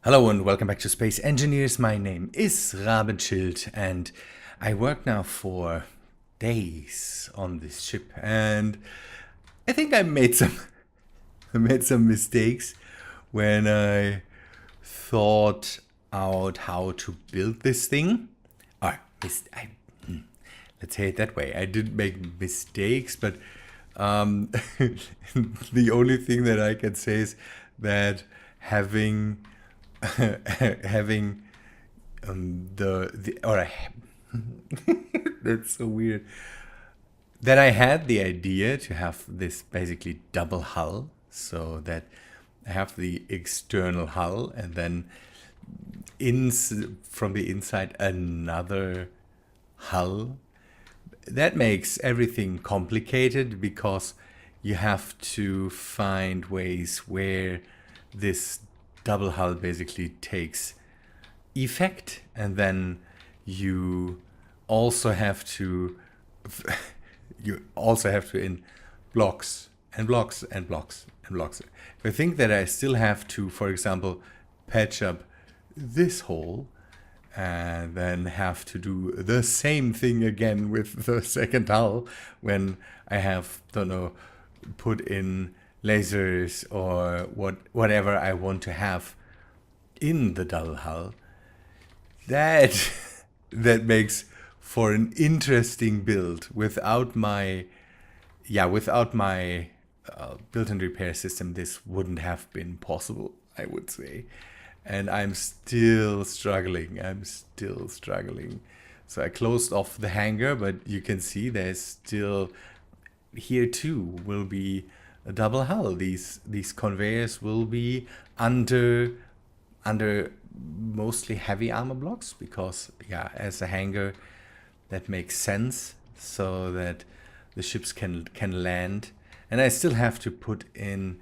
Hello and welcome back to Space Engineers. My name is Rabenschild and I work now for days on this ship, and I think I made some mistakes when I thought out how to build this thing. Or let's say it that way. I didn't make mistakes, but the only thing that I can say is that having having that's so weird, that I had the idea to have this basically double hull, so that I have the external hull and then from the inside another hull. That makes everything complicated because you have to find ways where this double hull basically takes effect, and then you also have to in blocks and blocks and blocks and blocks. If I think that I still have to, for example, patch up this hole and then have to do the same thing again with the second hull when I have, don't know, put in lasers or whatever I want to have in the double hull, that makes for an interesting build. Without my build and repair system, this wouldn't have been possible, I would say. And I'm still struggling. So I closed off the hangar, but you can see there's still, here too will be a double hull. These conveyors will be under mostly heavy armor blocks, because as a hangar that makes sense, so that the ships can land. And I still have to put in,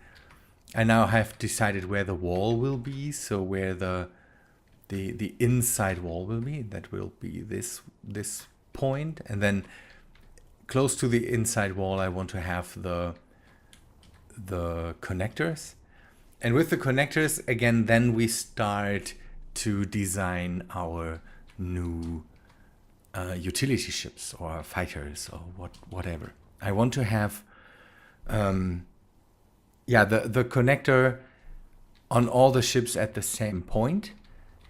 I now have decided where the wall will be, so where the inside wall will be. That will be this point, and then close to the inside wall I want to have the connectors. And with the connectors, again, then we start to design our new utility ships or fighters or whatever. I want to have the connector on all the ships at the same point.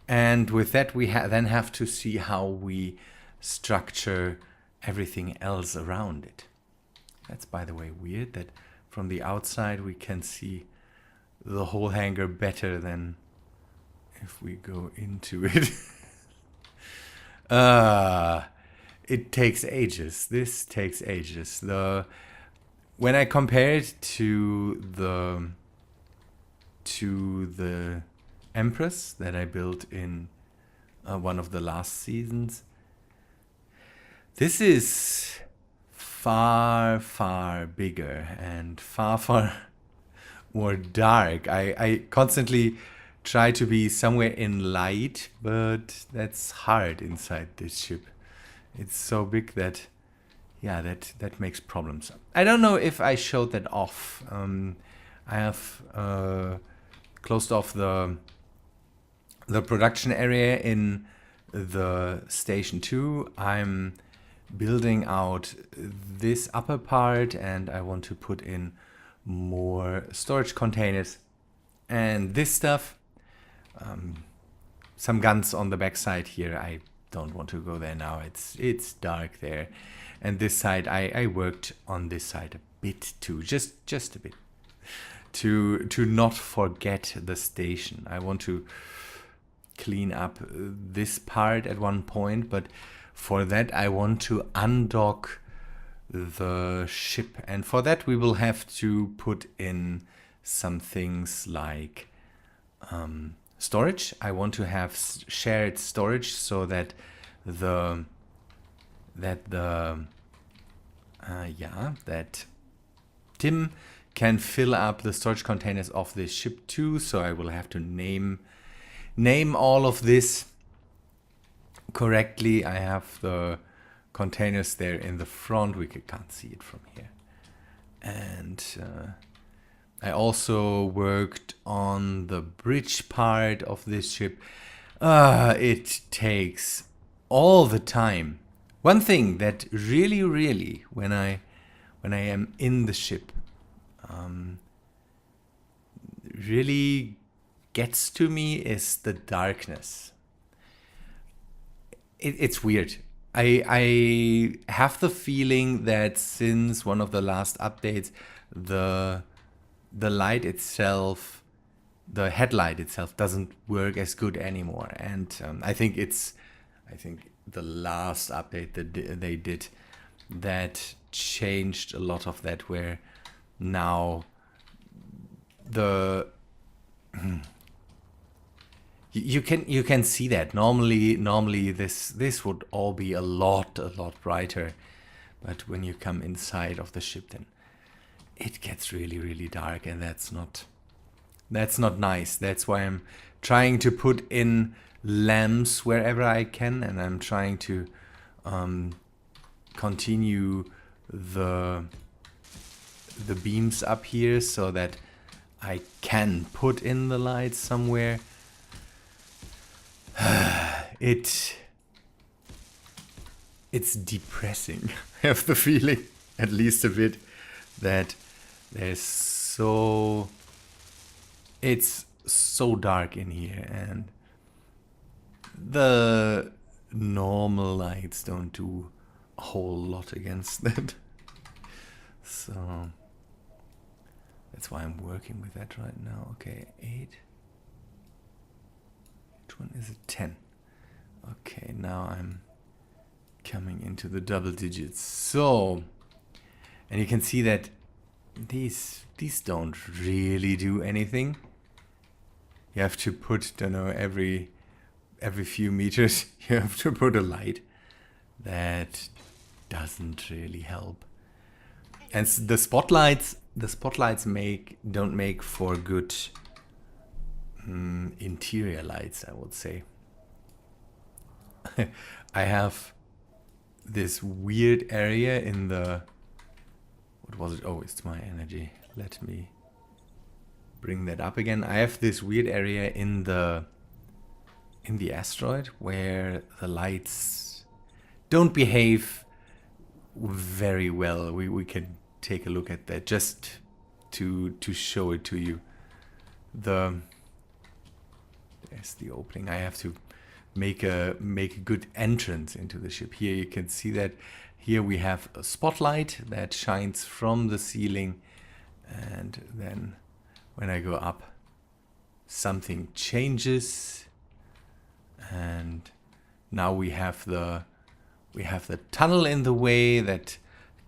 And with that, we then have to see how we structure everything else around it. That's, by the way, weird that from the outside we can see the whole hangar better than if we go into it. It takes ages. This takes ages. When I compare it to the Empress that I built in one of the last seasons, this is far, far bigger and far, far more dark. I constantly try to be somewhere in light, but that's hard inside this ship. It's so big that that makes problems. I don't know if I showed that off. I have closed off the production area in the station 2. I'm building out this upper part, and I want to put in more storage containers and this stuff. Some guns on the back side here. I don't want to go there now. It's dark there. And this side, I worked on this side a bit too, just a bit, to not forget the station. I want to clean up this part at one point, but for that I want to undock the ship, and for that we will have to put in some things like storage. I want to have shared storage so that Tim can fill up the storage containers of this ship too. So I will have to name all of this correctly. I have the containers there in the front. We can't see it from here. And I also worked on the bridge part of this ship. It takes all the time. One thing that really, when I am in the ship, really gets to me is the darkness. It's weird. I have the feeling that since one of the last updates, the light itself, the headlight itself, doesn't work as good anymore. And I think the last update that they did that changed a lot of that, where now the you can see that normally this would all be a lot brighter, but when you come inside of the ship, then it gets really dark, and that's not nice. That's why I'm trying to put in lamps wherever I can, and I'm trying to continue the beams up here so that I can put in the lights somewhere. It's depressing. I have the feeling, at least a bit, that it's so dark in here, and the normal lights don't do a whole lot against that. So that's why I'm working with that right now. Okay, 8. Which one is it? 10. Okay, now I'm coming into the double digits. So, and you can see that these don't really do anything. You have to put, don't know, every few meters you have to put a light. That doesn't really help. And the spotlights don't make for good interior lights, I would say. I have this weird area in the, what was it? Oh, it's my energy. Let me bring that up again. I have this weird area in the asteroid where the lights don't behave very well. We can take a look at that just to show it to you. There's the opening. I have to make a good entrance into the ship. Here you can see that here we have a spotlight that shines from the ceiling, and then when I go up, something changes, and now we have the tunnel in the way that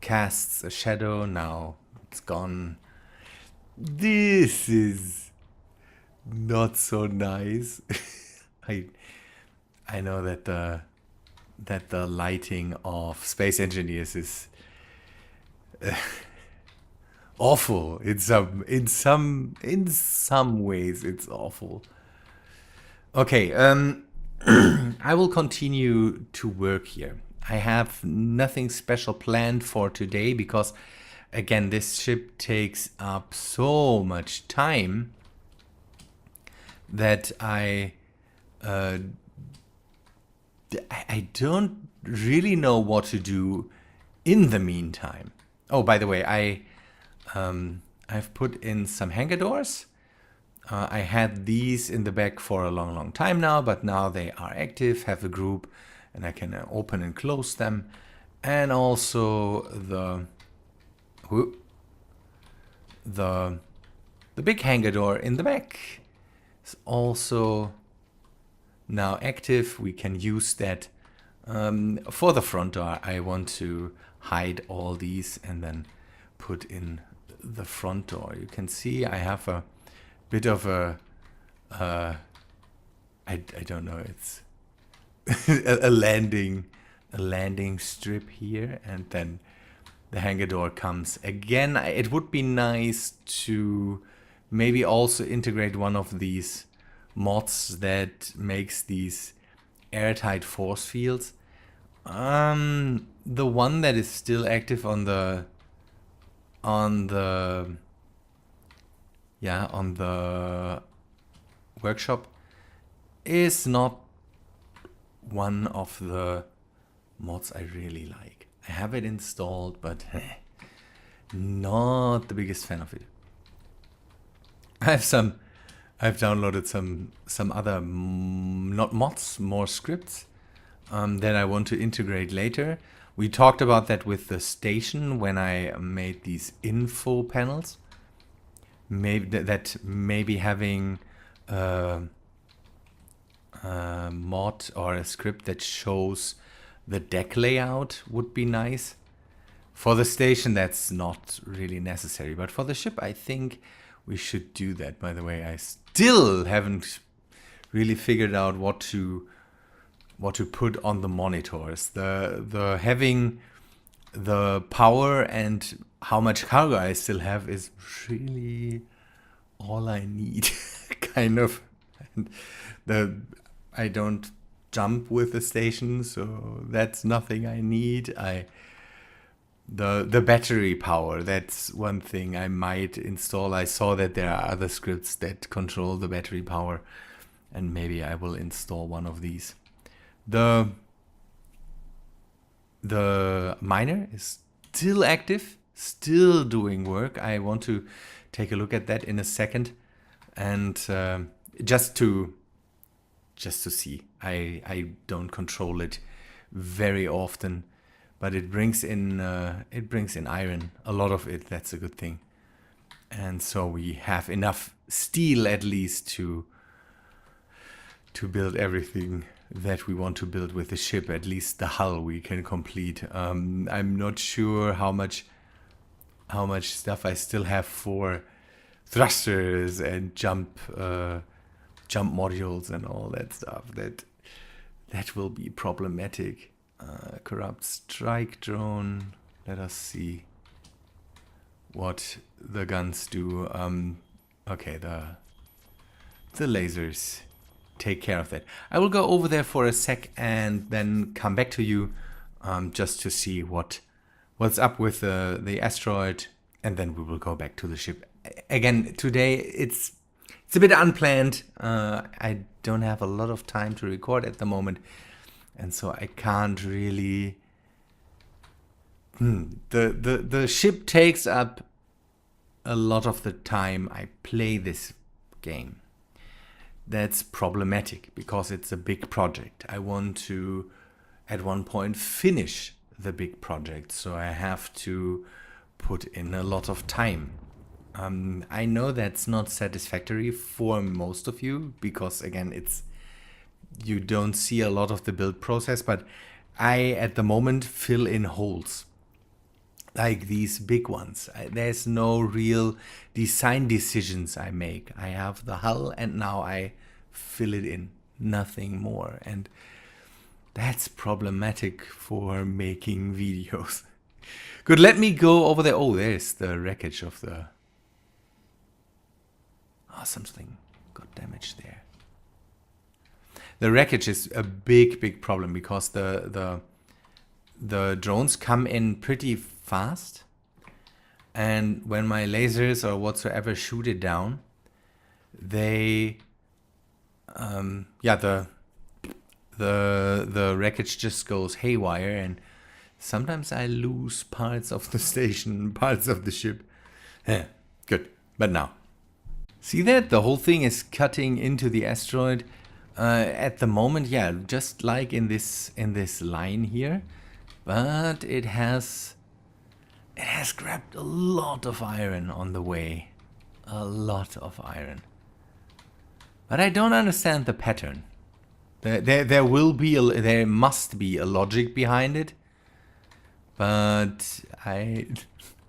casts a shadow. Now it's gone. This is not so nice. I know that the lighting of Space Engineers is awful. In some ways it's awful. Okay, I will continue to work here. I have nothing special planned for today because, again, this ship takes up so much time that I don't really know what to do in the meantime. Oh, by the way, I've put in some hangar doors. I had these in the back for a long time now, but now they are active, have a group, and I can open and close them. And also the big hangar door in the back is also now active. We can use that for the front door. I want to hide all these and then put in the front door. You can see I have a bit of a I don't know, it's a landing strip here, and then the hangar door comes again. It would be nice to maybe also integrate one of these mods that makes these airtight force fields. The one that is still active on the yeah, on the workshop is not one of the mods I really like. I have it installed, but not the biggest fan of it. I've downloaded some other not mods, more scripts that I want to integrate later. We talked about that with the station when I made these info panels. Maybe having a mod or a script that shows the deck layout would be nice. For the station, that's not really necessary, but for the ship, I think we should do that. By the way, I still haven't really figured out what to put on the monitors. The having the power and how much cargo I still have is really all I need, kind of. And I don't jump with the station, so that's nothing I need. The battery power, that's one thing I might install. I saw that there are other scripts that control the battery power, and maybe I will install one of these. The miner is still active, still doing work. I want to take a look at that in a second, and just to see. I don't control it very often, but it brings in iron, a lot of it. That's a good thing, and so we have enough steel at least to build everything that we want to build with the ship. At least the hull we can complete. I'm not sure how much stuff I still have for thrusters and jump modules and all that stuff. That will be problematic. Corrupt strike drone. Let us see what the guns do. Okay, the lasers take care of that. I will go over there for a sec and then come back to you, just to see what's up with the asteroid, and then we will go back to the ship. Again, today it's a bit unplanned. I don't have a lot of time to record at the moment, and so I can't really. The ship takes up a lot of the time I play this game. That's problematic because it's a big project. I want to, at one point, finish the big project, so I have to put in a lot of time. I know that's not satisfactory for most of you because, again, you don't see a lot of the build process, but I, at the moment, fill in holes. Like these big ones. There's no real design decisions I make. I have the hull and now I fill it in. Nothing more. And that's problematic for making videos. Good, let me go over there. Oh, there's the wreckage of the... Oh, something got damaged there. The wreckage is a big problem because the drones come in pretty fast, and when my lasers or whatsoever shoot it down, they the wreckage just goes haywire, and sometimes I lose parts of the station, parts of the ship. Good, but now see that the whole thing is cutting into the asteroid at the moment. Yeah, just like in this line here. But it has grabbed a lot of iron on the way. A lot of iron. But I don't understand the pattern. There must be a logic behind it. But I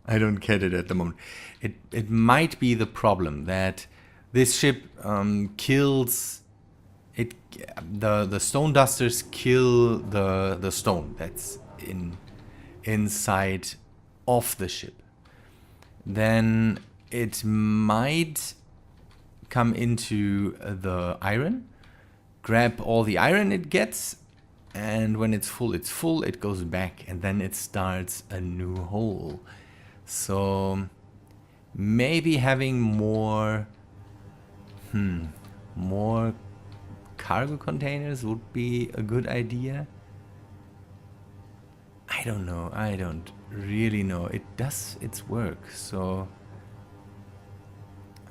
don't get it at the moment. It might be the problem that this ship kills it. The stone dusters kill the stone that's inside of the ship. Then it might come into the iron, grab all the iron it gets, and when it's full, it goes back, and then it starts a new hole. So maybe having more more cargo containers would be a good idea. I don't know. I don't really know. It does its work, so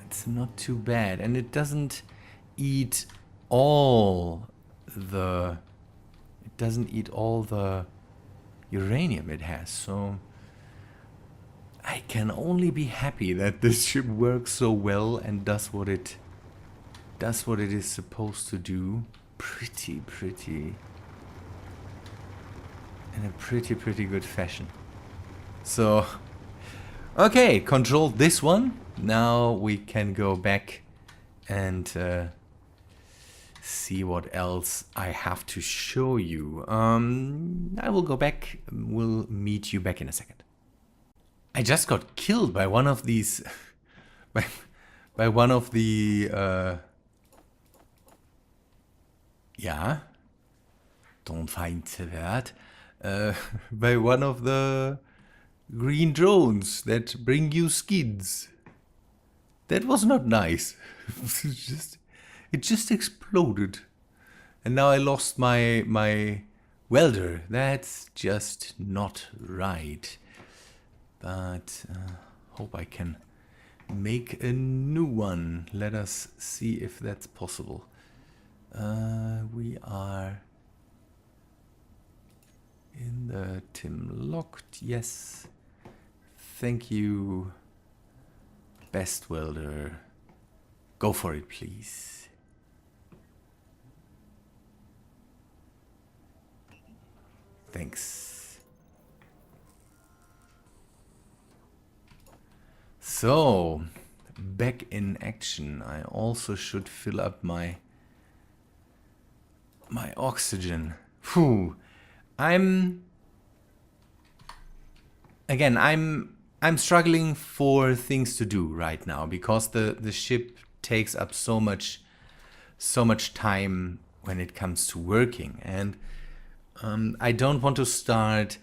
it's not too bad, and it doesn't eat all the uranium it has, so I can only be happy that this ship works so well and does what it is supposed to do in a pretty good fashion. So okay, controlled this one. Now we can go back and see what else I have to show you. I will go back. We'll meet you back in a second. I just got killed by one of these by one of the yeah, don't find the word, by one of the green drones that bring you skids. That was not nice. It just exploded, and now I lost my welder. That's just not right. But hope I can make a new one. Let us see if that's possible. We are in the Tim locked. Yes. Thank you, best welder. Go for it, please. Thanks. So, back in action. I also should fill up my oxygen. Phew. I'm struggling for things to do right now because the ship takes up so much time when it comes to working, and I don't want to start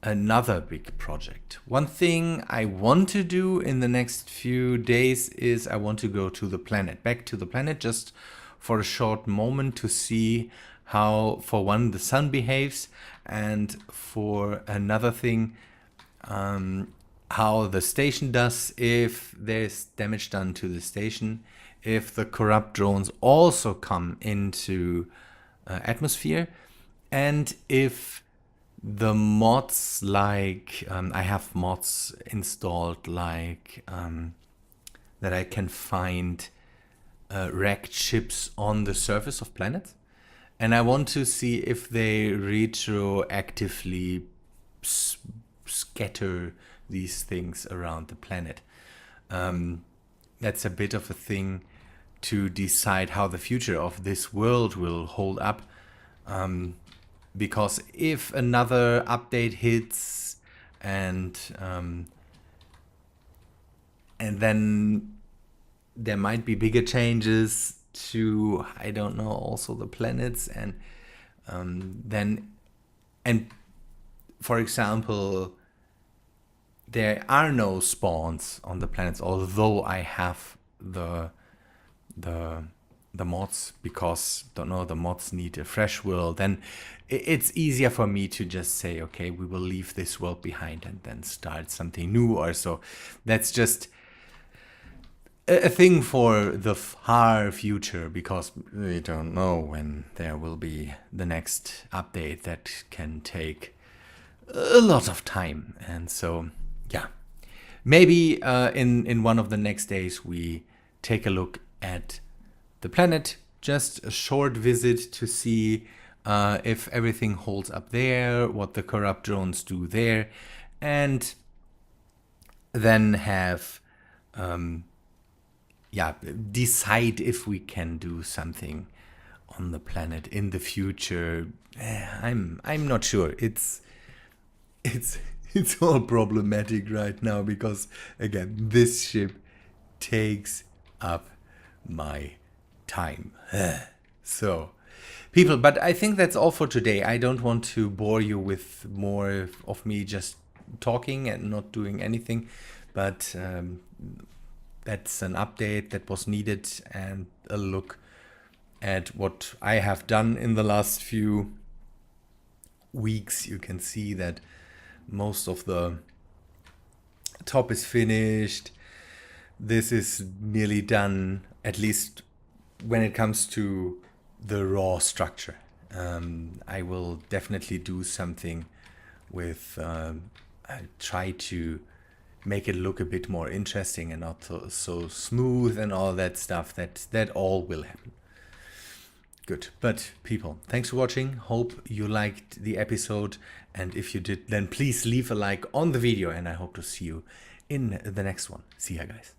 another big project. One thing I want to do in the next few days is I want to go to the planet, back to the planet, just for a short moment to see how, for one, the sun behaves, and for another thing, how the station does, if there's damage done to the station, if the corrupt drones also come into atmosphere, and if the mods, like I have mods installed, like that I can find wrecked ships on the surface of planets, and I want to see if they retroactively scatter these things around the planet. That's a bit of a thing to decide how the future of this world will hold up. Because if another update hits and then there might be bigger changes to, I don't know, also the planets, and for example, there are no spawns on the planets, although I have the mods, because the mods need a fresh world, then it's easier for me to just say, okay, we will leave this world behind and then start something new or so. That's just a thing for the far future, because we don't know when there will be the next update that can take a lot of time. And so, yeah, maybe in one of the next days we take a look at the planet, just a short visit to see if everything holds up there, what the corrupt drones do there, and then have decide if we can do something on the planet in the future. I'm not sure. It's all problematic right now because, again, this ship takes up my time. So, people, but I think that's all for today. I don't want to bore you with more of me just talking and not doing anything, but that's an update that was needed, and a look at what I have done in the last few weeks. You can see that most of the top is finished. This is nearly done, at least when it comes to the raw structure. I will definitely do something with try to make it look a bit more interesting and not so smooth and all that stuff. That all will happen. Good. But people, thanks for watching. Hope you liked the episode, and if you did, then please leave a like on the video, and I hope to see you in the next one. See ya, guys.